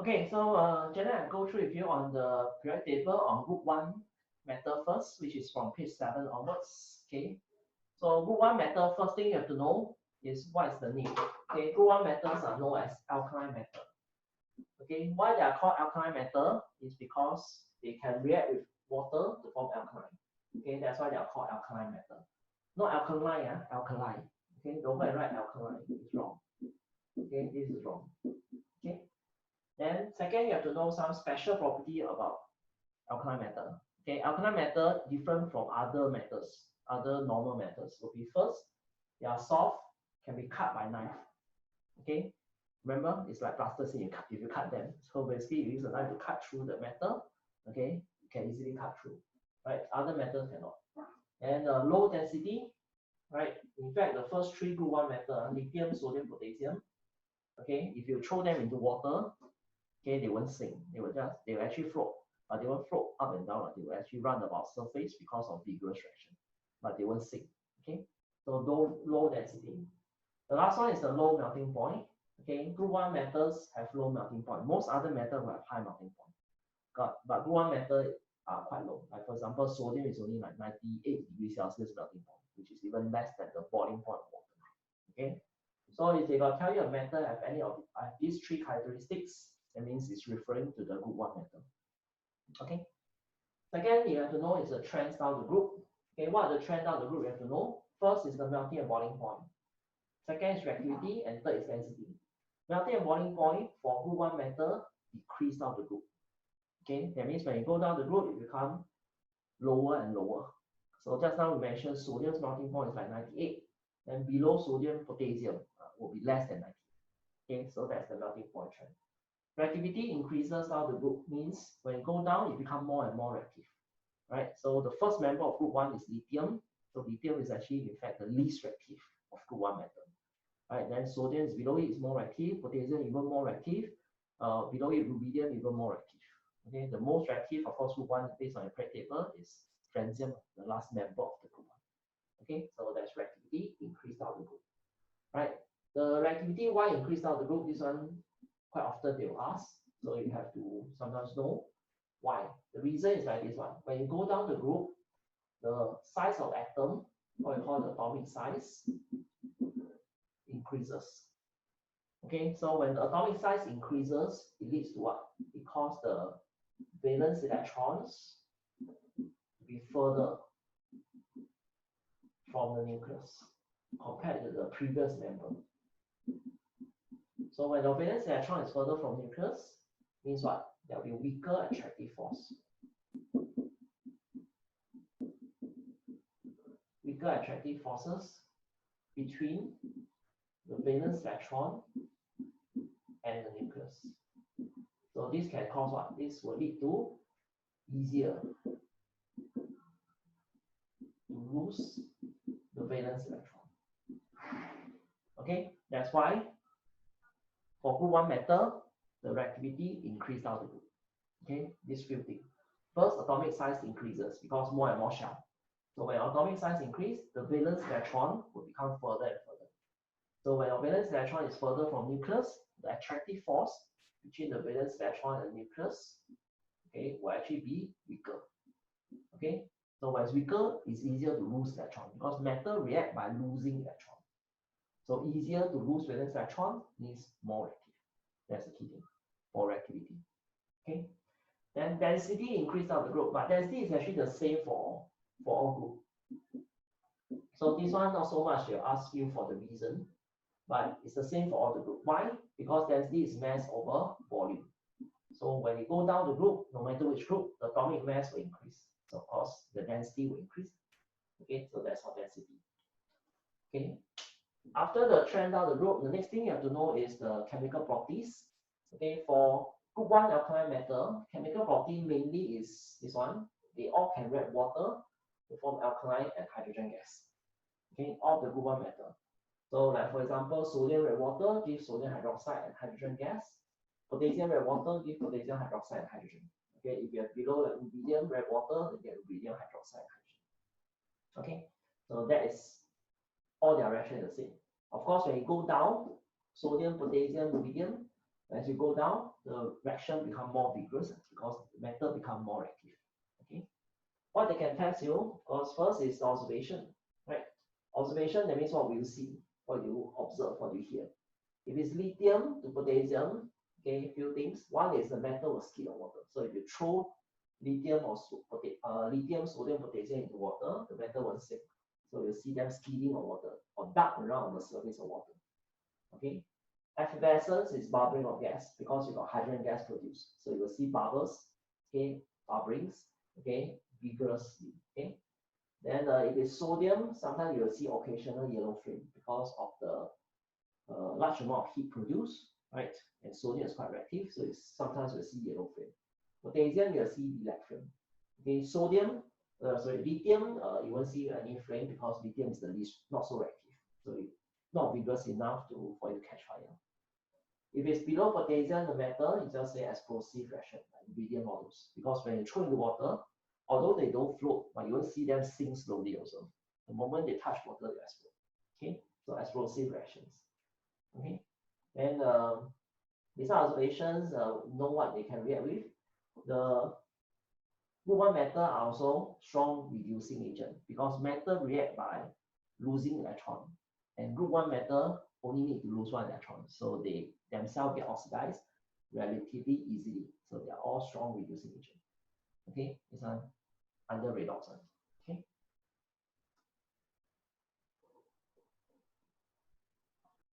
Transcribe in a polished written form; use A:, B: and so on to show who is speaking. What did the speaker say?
A: Okay, so Jenna, I go through with you on the periodic table on group 1 matter first, which is from page 7 onwards. Okay, so group 1 matter, first thing you have to know is what is the name. Okay, group 1 metals are known as alkaline metal. Okay, why they are called alkaline metal is because they can react with water to form alkaline. Okay, that's why they are called alkaline metal. Not alkaline, alkali. Okay, don't go and write alkaline, it's wrong. Okay, this is wrong. Okay. Then second, you have to know some special property about alkaline metal. Okay, alkaline metal different from other metals, other normal metals. Will be first, they are soft, can be cut by knife. Okay, remember it's like plasticine. If you cut them, so basically you use a knife to cut through the metal. Okay, you can easily cut through. Right, other metals cannot. And low density. Right, in fact, the first three group 1 metal, lithium, sodium, potassium. Okay, if you throw them into water, okay, they won't sink. They will actually float, but they won't float up and down. They will actually run about surface because of vigorous traction, but they won't sink. Okay, so low density. The last one is the low melting point. Okay, group 1 metals have low melting point. Most other metals will have high melting point. But group 1 metal are quite low. Like for example, sodium is only like 98 degrees Celsius melting point, which is even less than the boiling point of water. Okay, so if they got tell you a metal have any of these three characteristics, that means it's referring to the group 1 metal. Okay. Second, you have to know is the trends down the group. Okay, what are the trends down the group you have to know? First is the melting and boiling point. Second is reactivity, and third is density. Melting and boiling point for group 1 metal decrease down the group. Okay, that means when you go down the group, it becomes lower and lower. So just now we mentioned sodium's melting point is like 98, and below sodium, potassium will be less than 90. Okay, so that's the melting point trend. Reactivity increases down the group, means when you go down, it becomes more and more reactive. Right? So the first member of group 1 is lithium. So lithium is actually in fact the least reactive of group 1 metal. Right? Then sodium is below it is more reactive, potassium even more reactive, below it rubidium even more reactive. Okay, the most reactive of course group 1 based on your periodic table is francium, the last member of the group 1. Okay, so that's reactivity increase down the group. Right? The reactivity why increase down the group, this one quite often they will ask, so you have to sometimes know why. The reason is like this one. When you go down the group, the size of atom, what we call the atomic size, increases. Okay, so when the atomic size increases, it leads to what? It causes the valence electrons to be further from the nucleus compared to the previous member. So when the valence electron is further from nucleus, means what? There will be weaker attractive force. Weaker attractive forces between the valence electron and the nucleus. So this can cause what? This will lead to easier to lose the valence electron. Okay, that's why for group 1 metal, the reactivity increase down the group. Okay, this few things. First, atomic size increases because more and more shell. So when atomic size increase, the valence electron will become further and further. So when your valence electron is further from nucleus, the attractive force between the valence electron and nucleus, okay, will actually be weaker. Okay, so when it's weaker, it's easier to lose electron because metal react by losing electron. So easier to lose valence electron means more reactive. That's the key thing for reactivity. Okay, then density increase down the group, but density is actually the same for all group. So this one not so much they'll ask you for the reason, but it's the same for all the group. Why? Because density is mass over volume. So when you go down the group, no matter which group, the atomic mass will increase. So of course the density will increase. Okay, so that's for density. Okay. After the trend down the group, the next thing you have to know is the chemical properties. Okay, for group 1 alkaline metal, chemical property mainly is this one. They all can react water to form alkaline and hydrogen gas. Okay, all the group 1 metal. So like for example, sodium react water gives sodium hydroxide and hydrogen gas. Potassium react water gives potassium hydroxide and hydrogen. Okay, if you have below the rubidium react water, you get rubidium hydroxide and hydrogen. Okay, so that is all their reaction is the same. Of course, when you go down, sodium, potassium, rubidium, As you go down, the reaction become more vigorous because the metal become more active. Okay. What they can test you, of course, first is observation, right? Observation, that means what will you see, what you observe, what you hear. If it's lithium to potassium, okay, few things. One is the metal will skid on water. So if you throw lithium or lithium, sodium, potassium into water, the metal won't sink. So you'll see them skidding on water or dark around the surface of water. Okay. Effervescence is bubbling of gas because you got hydrogen gas produced. So you will see bubbles, okay, bubblings, okay, vigorously, okay. Then if it's sodium, sometimes you will see occasional yellow flame because of the large amount of heat produced, right? And sodium is quite reactive, so sometimes you'll see yellow flame. Potassium, you'll see black flame. Okay, sodium, lithium, you won't see any flame because lithium is the least, not so reactive. So it's not vigorous enough for it to catch fire. If it's below potassium, the metal, you just say explosive reaction, like ingredient models. Because when you throw in the water, although they don't float, but you won't see them sink slowly also. The moment they touch water, they explode. Okay, so explosive reactions. Okay, and these observations know what they can react with. The Group 1 metal are also strong reducing agent because metal react by losing electron, and Group 1 metal only need to lose one electron, so they themselves get oxidized relatively easily. So they are all strong reducing agent. Okay, this one under redox. Okay.